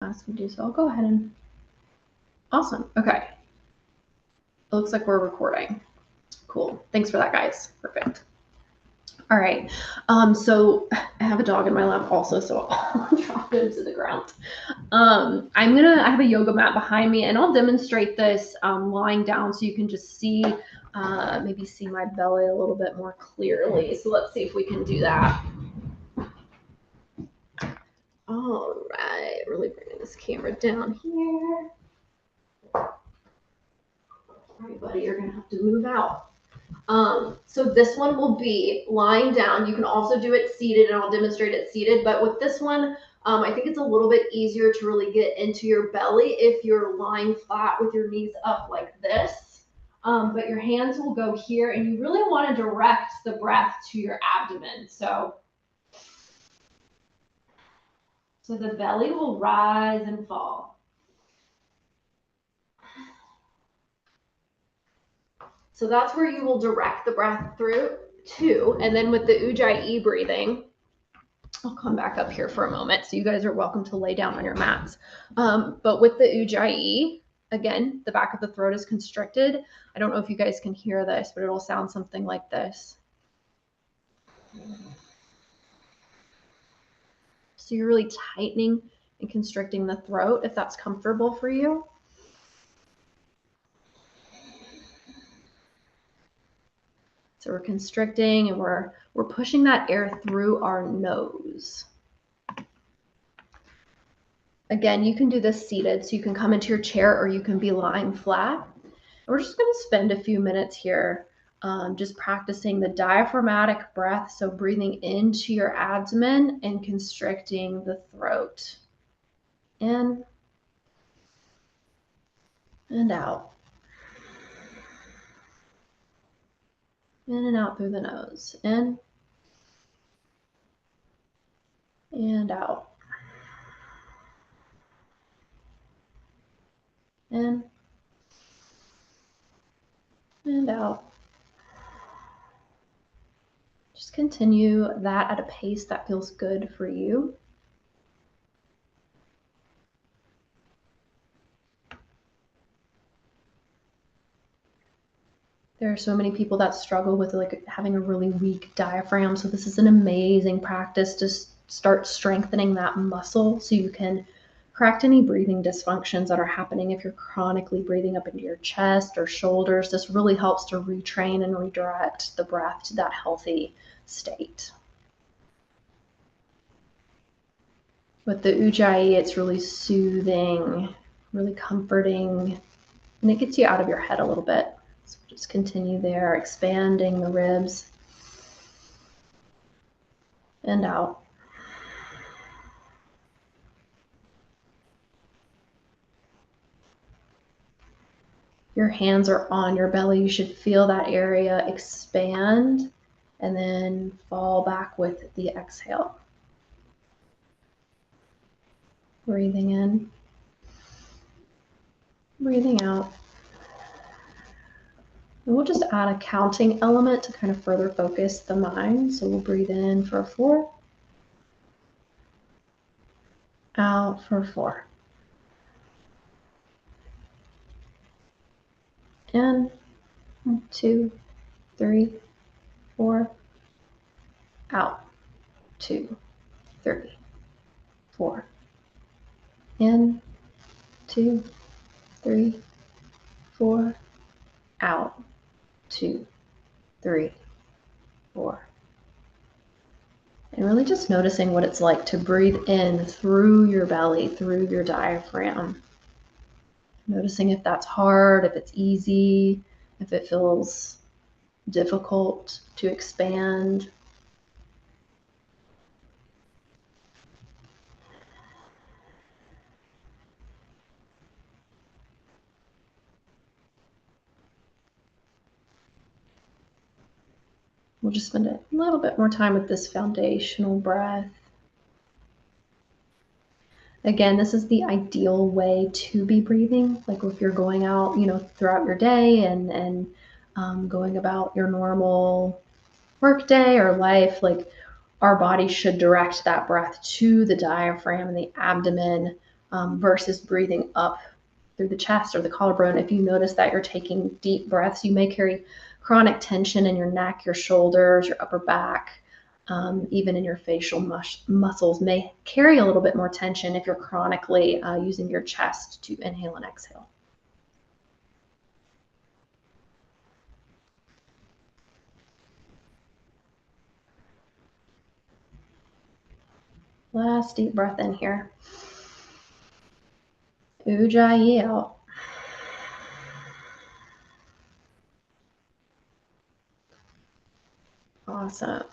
ask me to do so. I'll go ahead and, awesome. Okay. It looks like we're recording. Cool. Thanks for that, guys. Perfect. All right. So I have a dog in my lap also, so I'll drop it into the ground. I have a yoga mat behind me, and I'll demonstrate this lying down so you can just see, maybe see my belly a little bit more clearly. So let's see if we can do that. All right, really bringing this camera down here. All right, buddy, you're gonna have to move out. So this one will be lying down. You can also do it seated, and I'll demonstrate it seated. But with this one, I think it's a little bit easier to really get into your belly if you're lying flat with your knees up like this. But your hands will go here, and you really want to direct the breath to your abdomen. So the belly will rise and fall. So that's where you will direct the breath through to. And then with the Ujjayi breathing, I'll come back up here for a moment. So you guys are welcome to lay down on your mats. But with the Ujjayi, again, the back of the throat is constricted. I don't know if you guys can hear this, but it'll sound something like this. So you're really tightening and constricting the throat if that's comfortable for you. So we're constricting and we're pushing that air through our nose. Again, you can do this seated, so you can come into your chair or you can be lying flat. We're just going to spend a few minutes here just practicing the diaphragmatic breath, so breathing into your abdomen and constricting the throat. In and out. In and out through the nose. In and out. In and out. Just continue that at a pace that feels good for you. There are so many people that struggle with like having a really weak diaphragm. So this is an amazing practice to start strengthening that muscle so you can correct any breathing dysfunctions that are happening if you're chronically breathing up into your chest or shoulders. This really helps to retrain and redirect the breath to that healthy state. With the Ujjayi, it's really soothing, really comforting, and it gets you out of your head a little bit. So just continue there, expanding the ribs and out. Your hands are on your belly. You should feel that area expand and then fall back with the exhale. Breathing in, breathing out. And we'll just add a counting element to kind of further focus the mind. So we'll breathe in for 4, out for 4. In, 1, 2, 3, 4, out, 2, 3, 4. In, 2, 3, 4, out, 2, 3, 4. And really just noticing what it's like to breathe in through your belly, through your diaphragm. Noticing if that's hard, if it's easy, if it feels difficult to expand. We'll just spend a little bit more time with this foundational breath. Again, this is the ideal way to be breathing. Like if you're going out, throughout your day and going about your normal work day or life, like our body should direct that breath to the diaphragm and the abdomen versus breathing up through the chest or the collarbone. If you notice that you're taking deep breaths, you may carry chronic tension in your neck, your shoulders, your upper back, even in your facial muscles may carry a little bit more tension if you're chronically using your chest to inhale and exhale. Last deep breath in here. Ujjayi out. Awesome.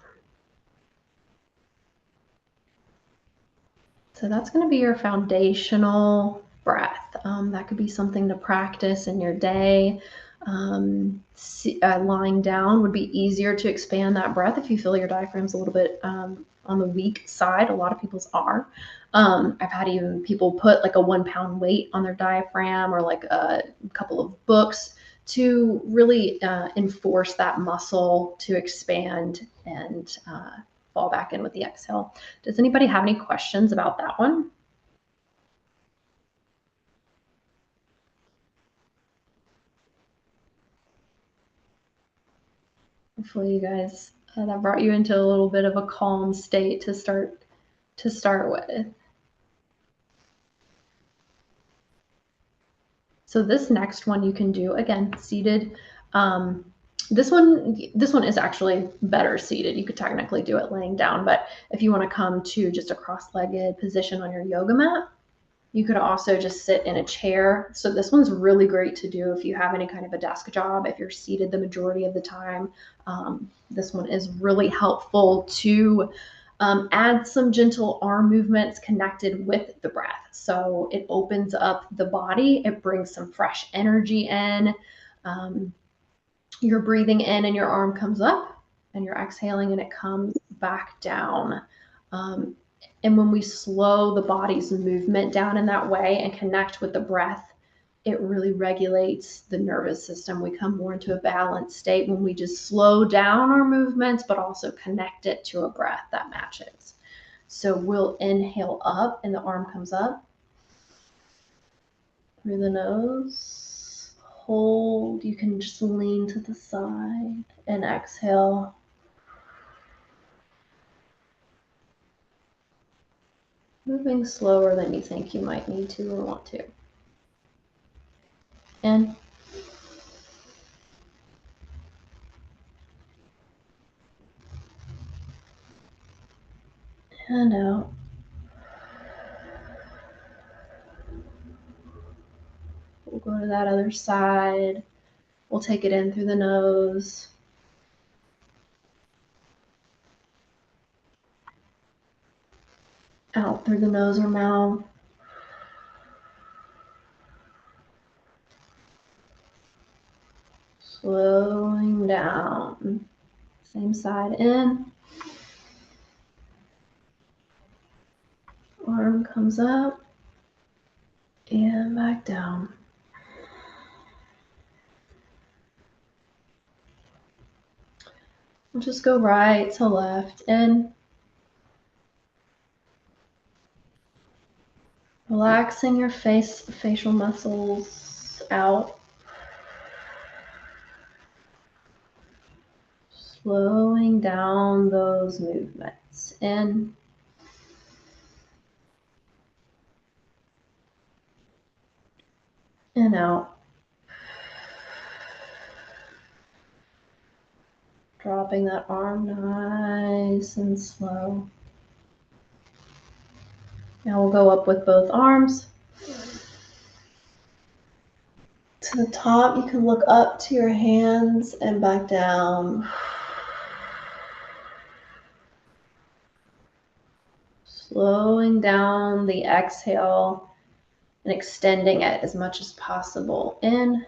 So that's going to be your foundational breath. That could be something to practice in your day. Lying down would be easier to expand that breath if you feel your diaphragm's a little bit on the weak side. A lot of people's are. I've had even people put like a 1 pound weight on their diaphragm or like a couple of books to really enforce that muscle to expand and fall back in with the exhale. Does anybody have any questions about that one? Hopefully you guys, that brought you into a little bit of a calm state to start with. So this next one you can do, again, seated. This one is actually better seated. You could technically do it laying down, but if you want to come to just a cross-legged position on your yoga mat, you could also just sit in a chair. So this one's really great to do if you have any kind of a desk job, if you're seated the majority of the time. This one is really helpful to add some gentle arm movements connected with the breath. So it opens up the body. It brings some fresh energy in. You're breathing in and your arm comes up and you're exhaling and it comes back down. And when we slow the body's movement down in that way and connect with the breath, it really regulates the nervous system. We come more into a balanced state when we just slow down our movements, but also connect it to a breath that matches. So we'll inhale up and the arm comes up through the nose. Hold. You can just lean to the side and exhale. Moving slower than you think you might need to or want to. In. And out. We'll go to that other side. We'll take it in through the nose. Out through the nose or mouth. Slowing down. Same side in. Arm comes up and back down. We'll just go right to left in. Relaxing your facial muscles out. Slowing down those movements in. And out. Dropping that arm nice and slow. Now we'll go up with both arms. To the top, you can look up to your hands and back down. Slowing down the exhale and extending it as much as possible in.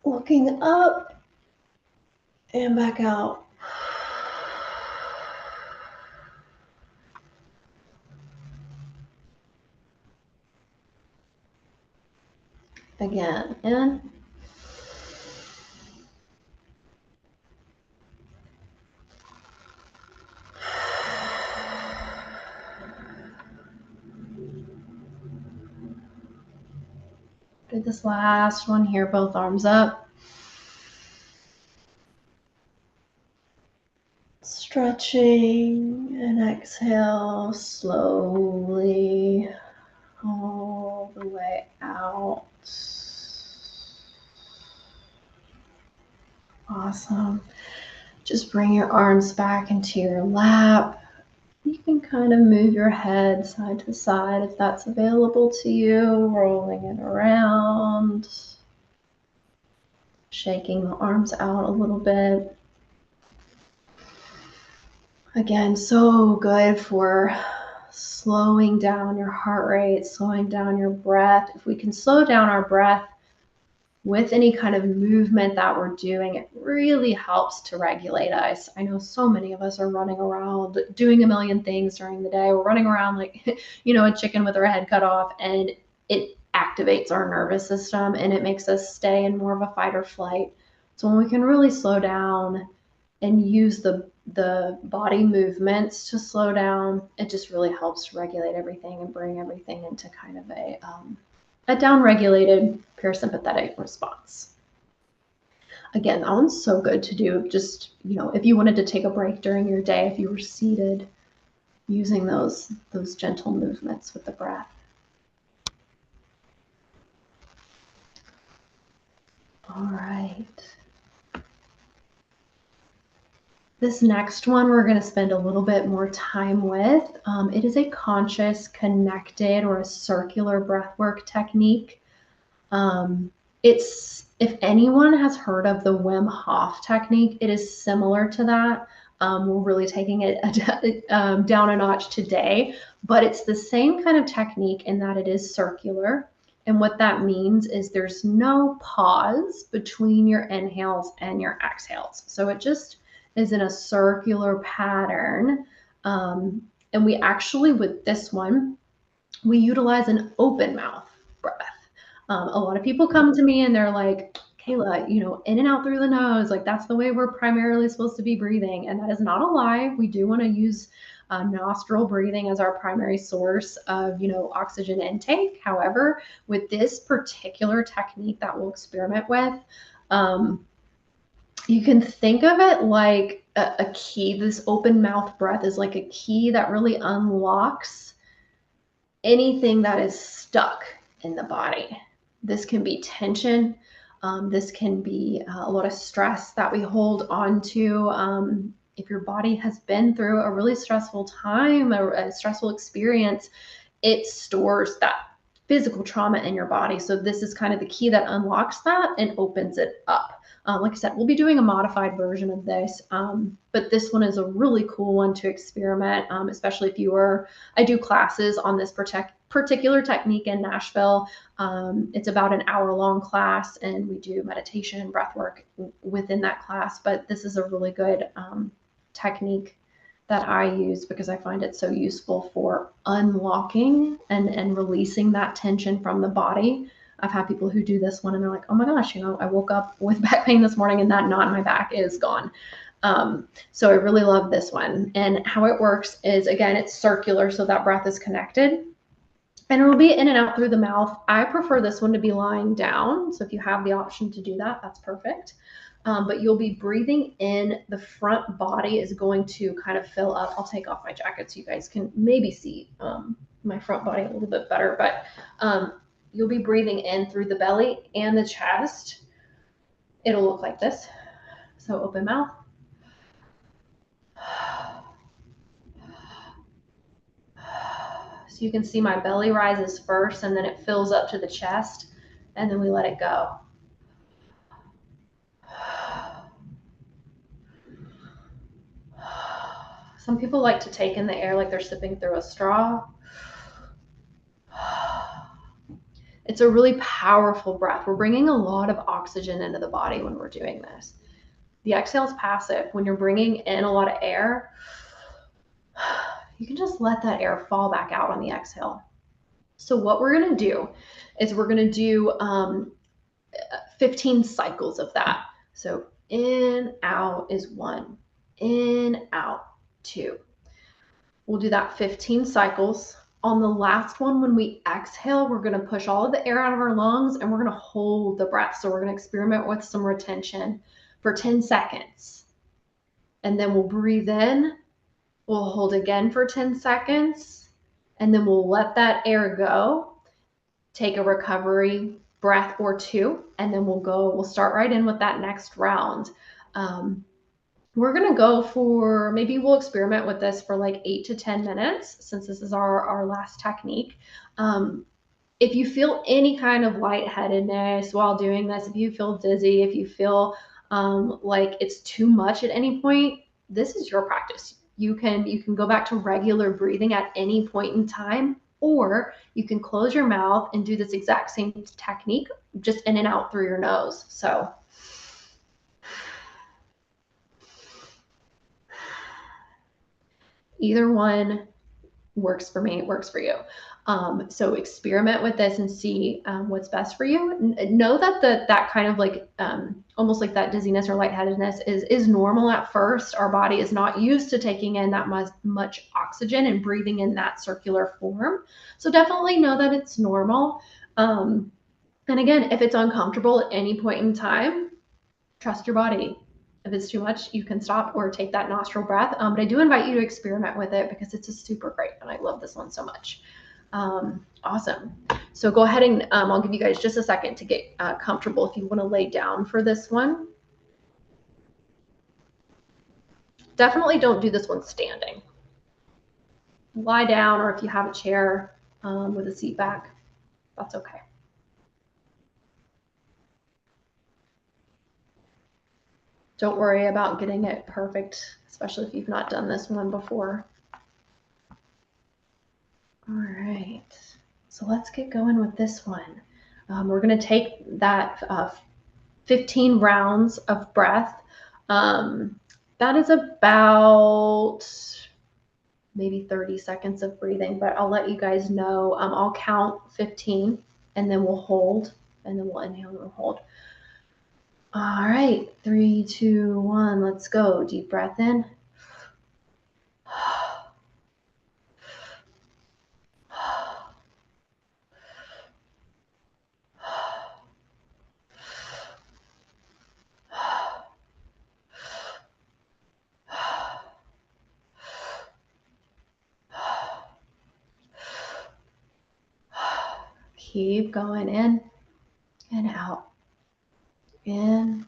Looking up and back out. Again, in. do this last one here, both arms up. Stretching and exhale slowly all the way out. Awesome. Just bring your arms back into your lap. You can kind of move your head side to side if that's available to you, rolling it around, shaking the arms out a little bit. Again, so good for slowing down your heart rate, slowing down your breath. If we can slow down our breath with any kind of movement that we're doing, it really helps to regulate us. I know so many of us are running around doing a million things during the day. We're running around like, a chicken with our head cut off, and it activates our nervous system and it makes us stay in more of a fight or flight. So when we can really slow down and use the body movements to slow down, it just really helps to regulate everything and bring everything into kind of a down-regulated parasympathetic response. Again, that one's so good to do just, if you wanted to take a break during your day, if you were seated, using those gentle movements with the breath. All right. This next one we're going to spend a little bit more time with. It is a conscious, connected, or a circular breathwork technique. If anyone has heard of the Wim Hof technique, it is similar to that. We're really taking it down a notch today, but it's the same kind of technique in that it is circular. And what that means is there's no pause between your inhales and your exhales. So it just is in a circular pattern. And we actually, with this one, we utilize an open mouth breath. A lot of people come to me and they're like, Cayla, in and out through the nose, like that's the way we're primarily supposed to be breathing. And that is not a lie. We do want to use nostril breathing as our primary source of, oxygen intake. However, with this particular technique that we'll experiment with, you can think of it like a key. This open mouth breath is like a key that really unlocks anything that is stuck in the body. This can be tension. This can be a lot of stress that we hold on to. If your body has been through a really stressful time, a stressful experience, it stores that physical trauma in your body. So this is kind of the key that unlocks that and opens it up. Like I said, we'll be doing a modified version of this, but this one is a really cool one to experiment, especially if I do classes on this particular technique in Nashville. It's about an hour-long class, and we do meditation and breath work within that class, but this is a really good technique that I use because I find it so useful for unlocking and releasing that tension from the body. I've had people who do this one and they're like, oh my gosh, I woke up with back pain this morning and that knot in my back is gone. So I really love this one. And how it works is, again, it's circular, so that breath is connected. And it'll be in and out through the mouth. I prefer this one to be lying down. So if you have the option to do that, that's perfect. But you'll be breathing in. The front body is going to kind of fill up. I'll take off my jacket so you guys can maybe see my front body a little bit better. But you'll be breathing in through the belly and the chest. It'll look like this. So open mouth. So you can see my belly rises first and then it fills up to the chest and then we let it go. Some people like to take in the air like they're sipping through a straw. It's a really powerful breath. We're bringing a lot of oxygen into the body when we're doing this. The exhale is passive. When you're bringing in a lot of air, you can just let that air fall back out on the exhale. So what we're going to do is we're going to do 15 cycles of that. So in, out is 1, in, out 2. We'll do that 15 cycles. On the last one, when we exhale, we're going to push all of the air out of our lungs and we're going to hold the breath. So we're going to experiment with some retention for 10 seconds. And then we'll breathe in. We'll hold again for 10 seconds. And then we'll let that air go. Take a recovery breath or two. And then we'll start right in with that next round. We're going to go for, maybe we'll experiment with this for like 8 to 10 minutes since this is our last technique. If you feel any kind of lightheadedness while doing this, if you feel dizzy, if you feel like it's too much at any point, this is your practice. You can go back to regular breathing at any point in time, or you can close your mouth and do this exact same technique, just in and out through your nose. So either one works for me, it works for you. So experiment with this and see what's best for you. Know that that kind of like almost like that dizziness or lightheadedness is normal at first. Our body is not used to taking in that much oxygen and breathing in that circular form. So definitely know that it's normal. And again, if it's uncomfortable at any point in time, trust your body. If it's too much, you can stop or take that nostril breath. But I do invite you to experiment with it because it's a super great, and I love this one so much. Awesome. So go ahead and I'll give you guys just a second to get comfortable if you want to lay down for this one. Definitely don't do this one standing. Lie down, or if you have a chair with a seat back, that's okay. Don't worry about getting it perfect, especially if you've not done this one before. All right, so let's get going with this one. We're going to take that 15 rounds of breath. That is about maybe 30 seconds of breathing, but I'll let you guys know. I'll count 15 and then we'll hold, and then we'll inhale and we'll hold. All right, 3, 2, 1, let's go. Deep breath in. Keep going in and out, in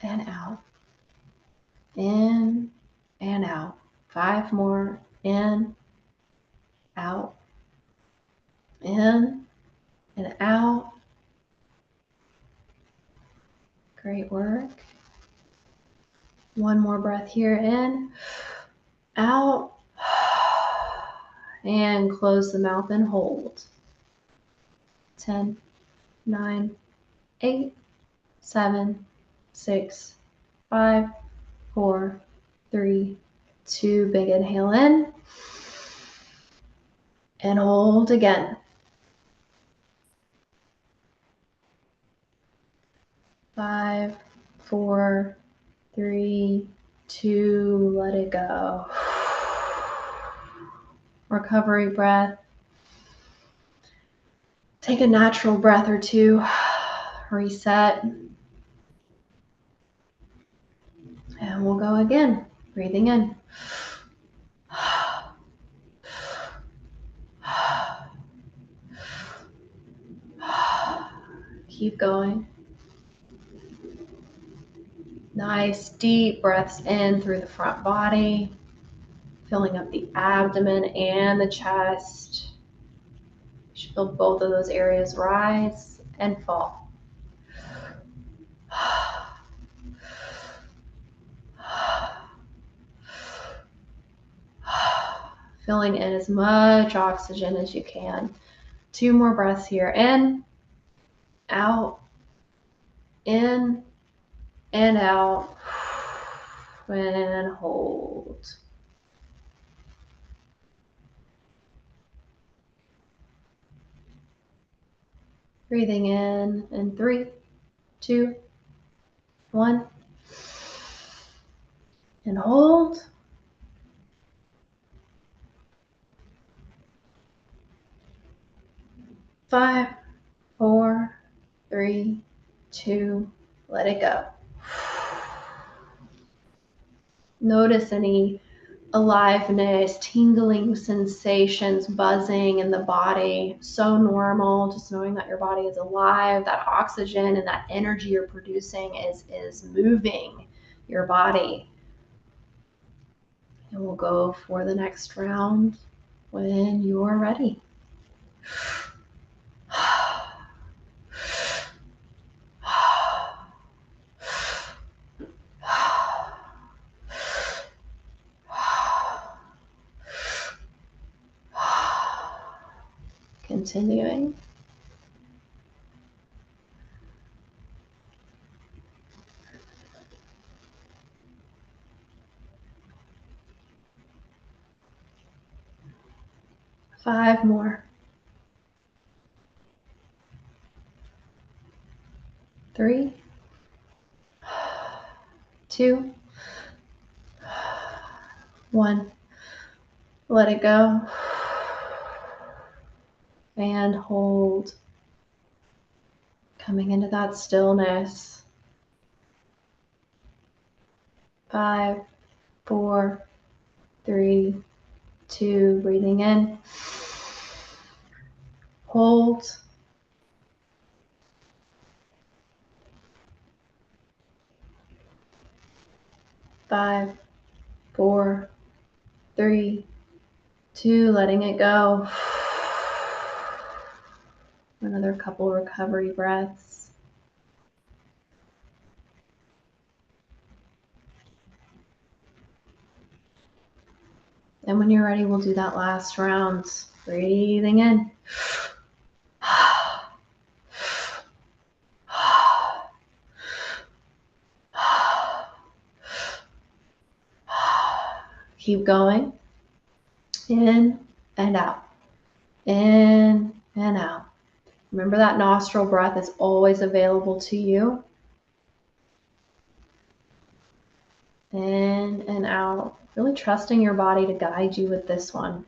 and out, in and out. 5 more, in, out, in and out. Great work. 1 more breath here, in, out, and close the mouth and hold. 10, 9, 8, 7, 6, 5, 4, 3, 2. Big inhale in and hold again. 5, 4, 3, 2. Let it go. Recovery breath. Take a natural breath or two. Reset. And we'll go again. Breathing in. Keep going. Nice deep breaths in through the front body, filling up the abdomen and the chest. You should feel both of those areas rise and fall. Filling in as much oxygen as you can. 2 more breaths here. In, out, in, and out, and hold. Breathing in 3, 2, 1, and hold. 5, 4, 3, 2, let it go. Notice any aliveness, tingling sensations, buzzing in the body. So normal, just knowing that your body is alive, that oxygen and that energy you're producing is moving your body. And we'll go for the next round when you're ready. Continuing. Five more. 3, 2, 1. Let it go. And hold. Coming into that stillness. 5, 4, 3, 2. Breathing in. Hold. Five, 4, 3, 2. Letting it go. Another couple recovery breaths. And when you're ready, we'll do that last round. Breathing in. Keep going. In and out. In and out. Remember that nostril breath is always available to you. In and out. Really trusting your body to guide you with this one.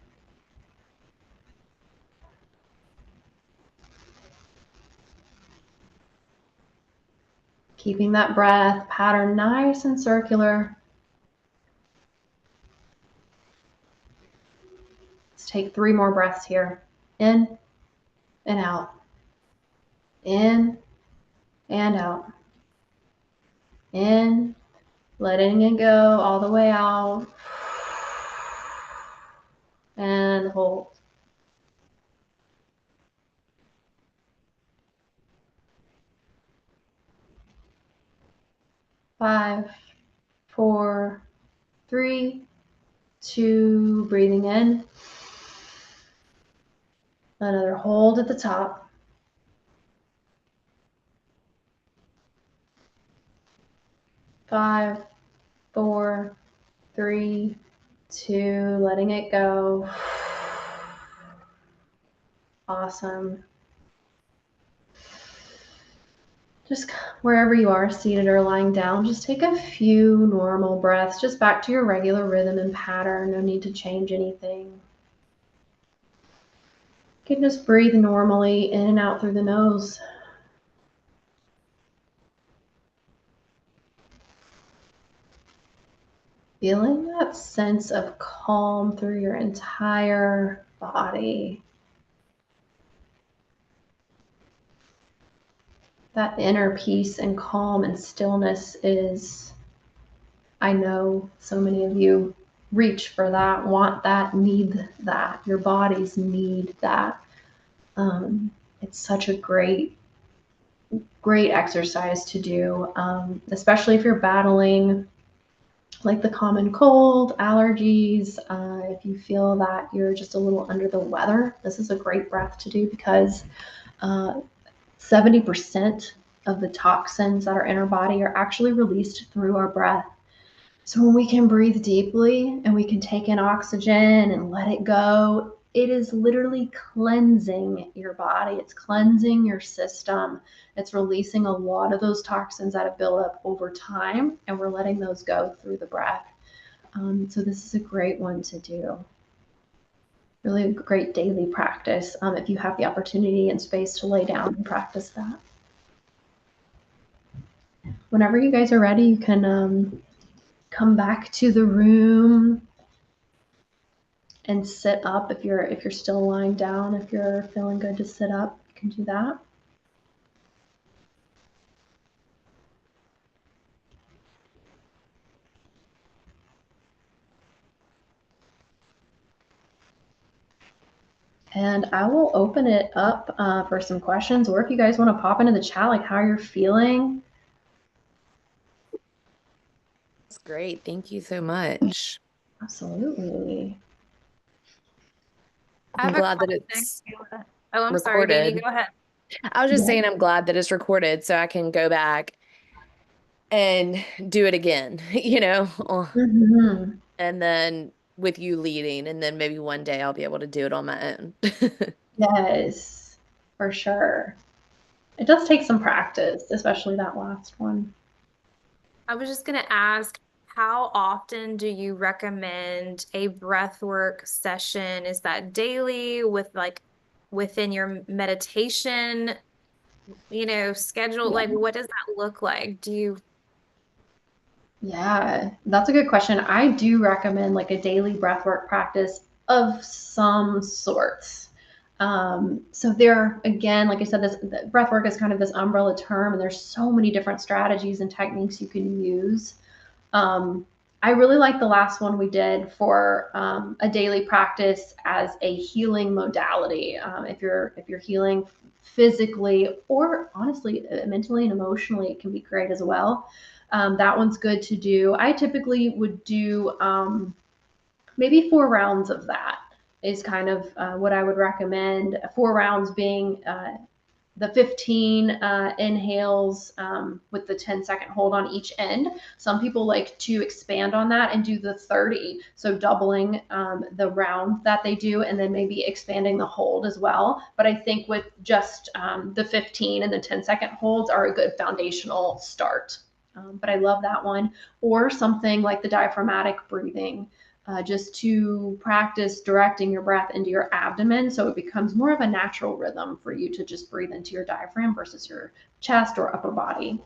Keeping that breath pattern nice and circular. Let's take 3 more breaths here. In and out. In and out. In, letting it go all the way out. And hold. Five, 4, 3, 2. Breathing in. Another hold at the top. 5, 4, 3, 2. Letting it go. Awesome. Just wherever you are, seated or lying down, just take a few normal breaths, just back to your regular rhythm and pattern. No need to change anything. You can just breathe normally in and out through the nose. Feeling that sense of calm through your entire body. That inner peace and calm and stillness is, I know so many of you reach for that, want that, need that. Your bodies need that. It's such a great exercise to do, especially if you're battling like the common cold, allergies. If you feel that you're just a little under the weather, this is a great breath to do because 70% of the toxins that are in our body are actually released through our breath. So when we can breathe deeply and we can take in oxygen and let it go, it is literally cleansing your body. It's cleansing your system. It's releasing a lot of those toxins that have built up over time, and we're letting those go through the breath. So this is a great one to do. Really a great daily practice if you have the opportunity and space to lay down and practice that. Whenever you guys are ready, you can come back to the room and sit up if you're still lying down. If you're feeling good to sit up, you can do that. And I will open it up for some questions, or if you guys want to pop into the chat, like how you're feeling. That's great. Thank you so much. Absolutely. I'm glad that it's Cayla. Oh, I'm sorry, recorded. Danny, go ahead. I was just saying I'm glad that it's recorded so I can go back and do it again, Mm-hmm. and then with you leading, and then maybe one day I'll be able to do it on my own. Yes, for sure. It does take some practice, especially that last one. I was just going to ask, how often do you recommend a breathwork session? Is that daily with like within your meditation, schedule? Like, what does that look like? Do you? Yeah, that's a good question. I do recommend like a daily breathwork practice of some sorts. So there, again, like I said, this breathwork is kind of this umbrella term, and there's so many different strategies and techniques you can use. Um, I really like the last one we did for a daily practice as a healing modality. If you're healing physically or honestly mentally and emotionally, it can be great as well. That one's good to do. I typically would do maybe 4 rounds of that is kind of what I would recommend. 4 rounds being the 15 inhales with the 10-second hold on each end. Some people like to expand on that and do the 30, so doubling the round that they do and then maybe expanding the hold as well. But I think with just the 15 and the 10-second holds are a good foundational start. But I love that one. Or something like the diaphragmatic breathing, just to practice directing your breath into your abdomen so it becomes more of a natural rhythm for you to just breathe into your diaphragm versus your chest or upper body.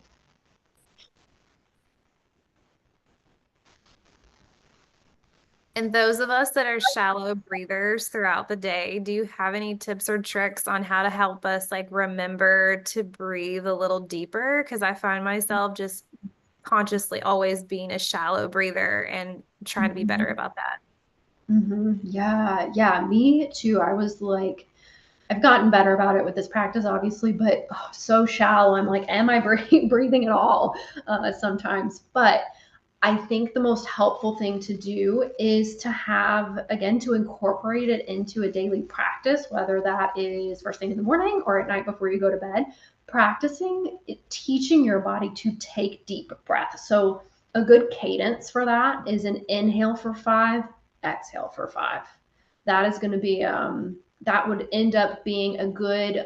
And those of us that are shallow breathers throughout the day, do you have any tips or tricks on how to help us like remember to breathe a little deeper? Because I find myself just consciously always being a shallow breather and trying to be better about that. Mm-hmm. Yeah, yeah, me too. I was like, I've gotten better about it with this practice, obviously, but so shallow. I'm like, am I breathing at all sometimes? But I think the most helpful thing to do is to have, again, to incorporate it into a daily practice, whether that is first thing in the morning or at night before you go to bed, practicing teaching your body to take deep breaths. So a good cadence for that is an inhale for 5, exhale for 5. That is going to be, that would end up being a good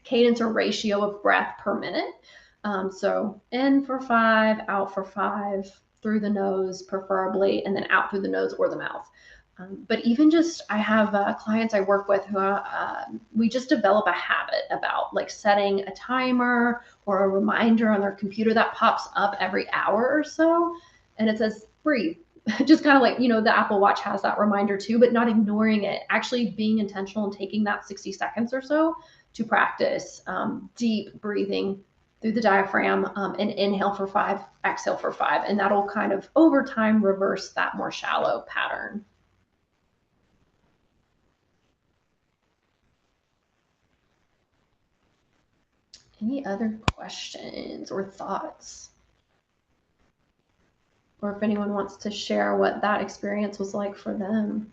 cadence or ratio of breath per minute. So in for 5, out for 5, through the nose preferably, and then out through the nose or the mouth. But even just, I have clients I work with who we just develop a habit about like setting a timer or a reminder on their computer that pops up every hour or so, and it says breathe. Just kind of like, the Apple Watch has that reminder too, but not ignoring it, actually being intentional and taking that 60 seconds or so to practice deep breathing through the diaphragm and inhale for 5, exhale for 5. And that'll kind of over time reverse that more shallow pattern. Any other questions or thoughts? Or if anyone wants to share what that experience was like for them.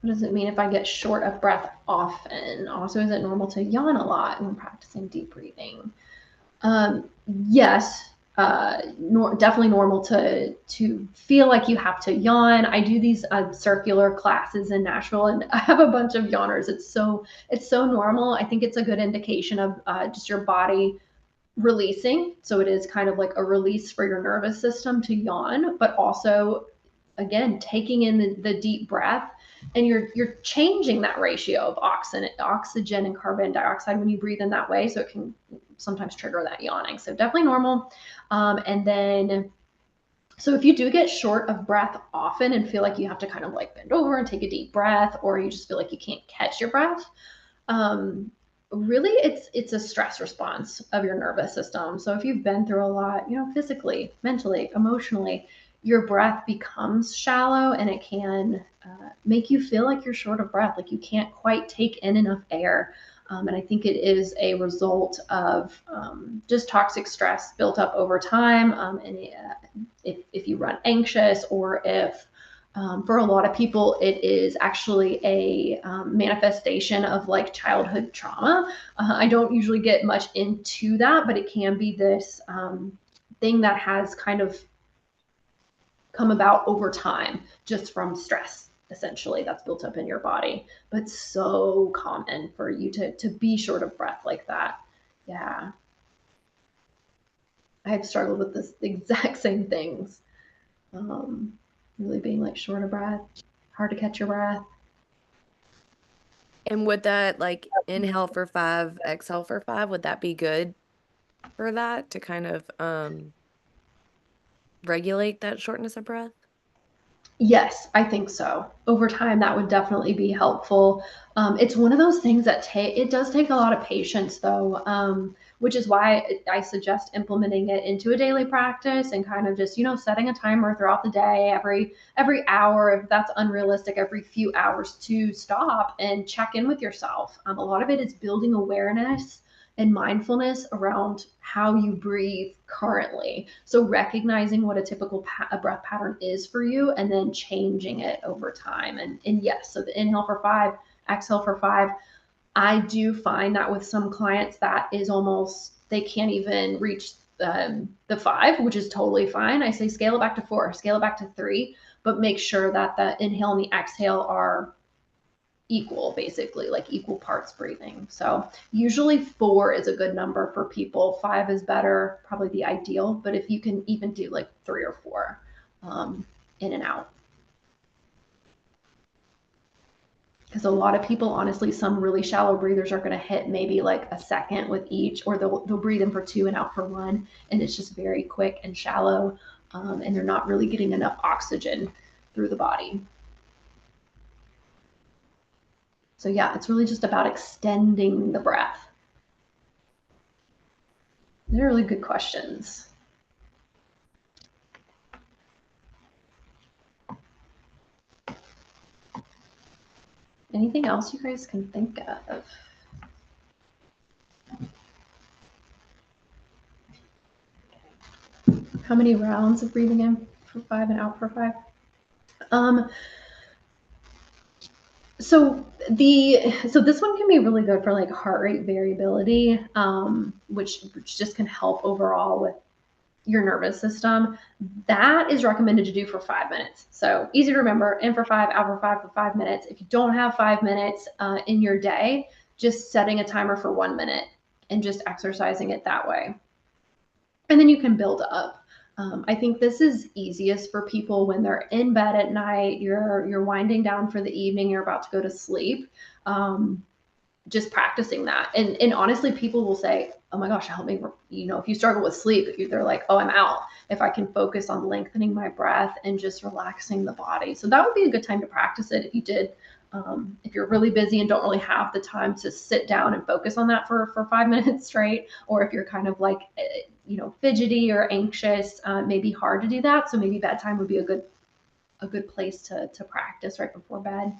What does it mean if I get short of breath often? Also, is it normal to yawn a lot when practicing deep breathing? Yes, definitely normal to feel like you have to yawn. I do these circular classes in Nashville, and I have a bunch of yawners. It's so normal. I think it's a good indication of just your body releasing. So it is kind of like a release for your nervous system to yawn, but also, again, taking in the deep breath, and you're changing that ratio of oxygen and carbon dioxide when you breathe in that way. So it can sometimes trigger that yawning. So definitely normal. And then, so if you do get short of breath often and feel like you have to kind of like bend over and take a deep breath, or you just feel like you can't catch your breath, really it's a stress response of your nervous system. So if you've been through a lot, physically, mentally, emotionally, your breath becomes shallow, and it can make you feel like you're short of breath, like you can't quite take in enough air. And I think it is a result of just toxic stress built up over time. And if you run anxious, or if for a lot of people, it is actually a manifestation of like childhood trauma. I don't usually get much into that, but it can be this thing that has kind of come about over time just from stress, essentially, that's built up in your body. But so common for you to be short of breath like that. Yeah. I've struggled with this exact same things. Really being like short of breath, hard to catch your breath. And would that like inhale for 5, exhale for 5, would that be good for that to kind of regulate that shortness of breath? Yes, I think so. Over time, that would definitely be helpful. It's one of those things that it does take a lot of patience, though, which is why I suggest implementing it into a daily practice, and kind of just setting a timer throughout the day, every hour, if that's unrealistic, every few hours, to stop and check in with yourself. A lot of it is building awareness and mindfulness around how you breathe currently. So recognizing what a typical breath pattern is for you, and then changing it over time. And yes, so the inhale for 5, exhale for 5. I do find that with some clients that is almost, they can't even reach the 5, which is totally fine. I say scale it back to 4, scale it back to 3, but make sure that the inhale and the exhale are equal, basically, like equal parts breathing. So usually 4 is a good number for people. 5 is better, probably the ideal, but if you can even do like 3 or 4 in and out. Because a lot of people, honestly, some really shallow breathers are going to hit maybe like a second with each, or they'll breathe in for 2 and out for 1, and it's just very quick and shallow, and they're not really getting enough oxygen through the body. So yeah, it's really just about extending the breath. They're really good questions. Anything else you guys can think of? How many rounds of breathing in for 5 and out for 5? So this one can be really good for like heart rate variability, which just can help overall with your nervous system. That is recommended to do for 5 minutes. So easy to remember: in for 5, out for 5 for 5 minutes. If you don't have 5 minutes in your day, just setting a timer for 1 minute and just exercising it that way. And then you can build up. I think this is easiest for people when they're in bed at night, you're winding down for the evening, you're about to go to sleep. Just practicing that. And honestly, people will say, oh my gosh, help me. If you struggle with sleep, they're like, oh, I'm out. If I can focus on lengthening my breath and just relaxing the body. So that would be a good time to practice it if you did. If you're really busy and don't really have the time to sit down and focus on that for 5 minutes straight, or if you're kind of like, fidgety or anxious, it may be hard to do that. So maybe bedtime would be a good place to practice right before bed.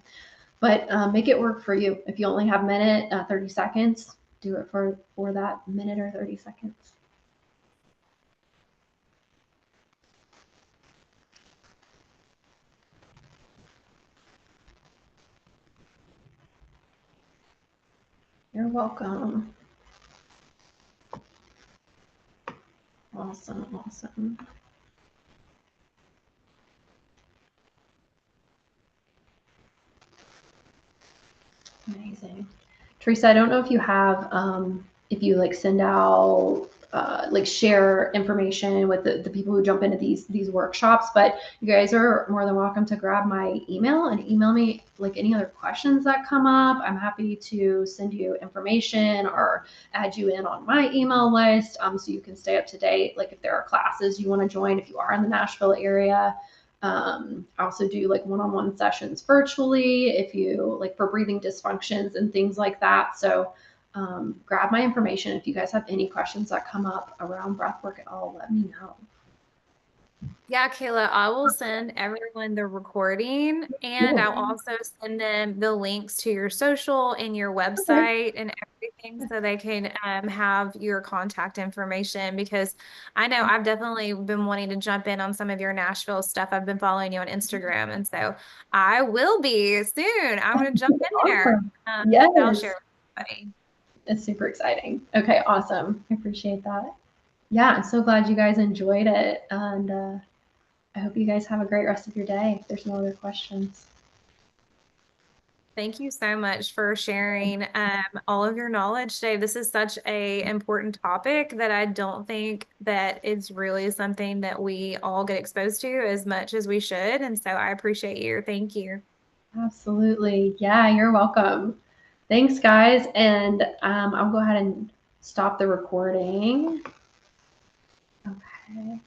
But make it work for you. If you only have a minute, 30 seconds, do it for that minute or 30 seconds. You're welcome. Awesome. Amazing. Teresa, I don't know if you have, if you like send out like share information with the people who jump into these workshops. But you guys are more than welcome to grab my email and email me like any other questions that come up. I'm happy to send you information or add you in on my email list, so you can stay up to date. Like if there are classes you want to join, if you are in the Nashville area. I also do like one-on-one sessions virtually if you like for breathing dysfunctions and things like that. So grab my information. If you guys have any questions that come up around breathwork at all, let me know. Yeah, Cayla, I will send everyone the recording and I'll also send them the links to your social and your website and everything so they can have your contact information, because I know I've definitely been wanting to jump in on some of your Nashville stuff. I've been following you on Instagram, and so I will be soon. I'm going to jump in there. Awesome. Yes. I'll share with everybody. It's super exciting. Okay, awesome. I appreciate that. Yeah, I'm so glad you guys enjoyed it. And I hope you guys have a great rest of your day. If there's no other questions. Thank you so much for sharing all of your knowledge today. This is such a important topic that I don't think that it's really something that we all get exposed to as much as we should. And so I appreciate you. Thank you. Absolutely. Yeah, you're welcome. Thanks, guys. And I'll go ahead and stop the recording. Okay.